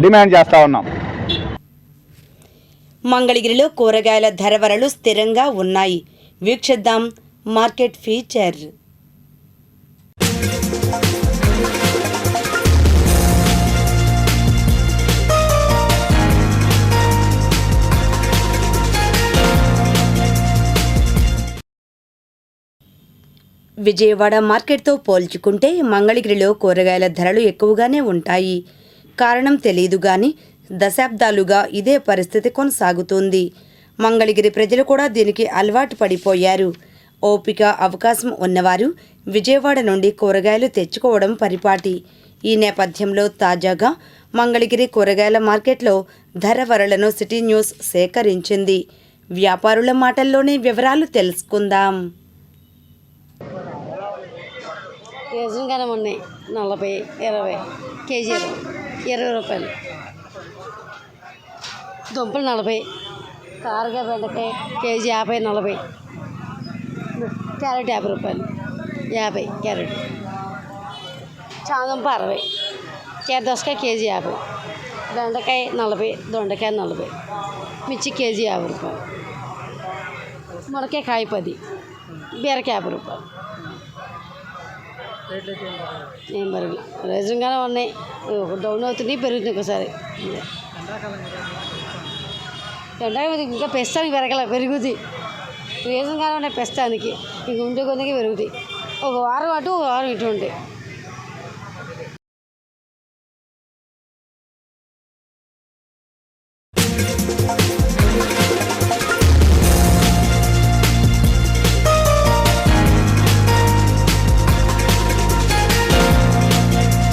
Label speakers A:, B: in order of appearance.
A: Demand చేస్తూ ఉన్నాం.
B: మంగళగిరిలో కూరగాయల ధరలు స్థిరంగా ఉన్నాయి. వీక్షిద్దాం మార్కెట్ ఫీచర్. విజయవాడ మార్కెట్తో పోల్చుకుంటే మంగళగిరిలో కూరగాయల ధరలు ఎక్కువగానే ఉంటాయి. కారణం తెలియదు కానీ దశాబ్దాలుగా ఇదే పరిస్థితి కొనసాగుతుంది. మంగళగిరి ప్రజలు కూడా దీనికి అలవాటు పడిపోయారు. ఓపిక, అవకాశం ఉన్నవారు విజయవాడ నుండి కూరగాయలు తెచ్చుకోవడం పరిపాటి. ఈ నేపథ్యంలో తాజాగా మంగళగిరి కూరగాయల మార్కెట్లో ధరలను సిటీ న్యూస్ సేకరించింది. వ్యాపారుల మాటల్లోనే వివరాలు తెలుసుకుందాం.
C: రీజన్గానే ఉన్నాయి. 40, 20 కేజీలు 20 రూపాయలు. దుంపలు 40, కారకాయ బెండకాయ కేజీ 50, 40. క్యారెట్ 50 రూపాయలు, 50 క్యారెట్. చామంతి 60, క్యారెట్ దోసకాయ కేజీ 50, బెండకాయ 40, దొండకాయ 40, మిర్చి కేజీ 50 రూపాయలు, మునక్కాయ కాయ 10, బీరకాయ 50 రూపాయలు. ఏం పెరగదు, రీజన్గానే ఉన్నాయి. డౌన్ అవుతున్నాయి, పెరుగుతున్నాయి ఒకసారి. ఎండాకాలం ఇంకా ప్రస్తుతానికి పెరుగుద్ది. రీజన్గానే ఉన్నాయి ప్రస్తుతానికి. ఇంక ఉండే కొద్దిగా పెరుగుతాయి. ఒక వారం అటు, ఒక వారం ఇటు ఉంటాయి.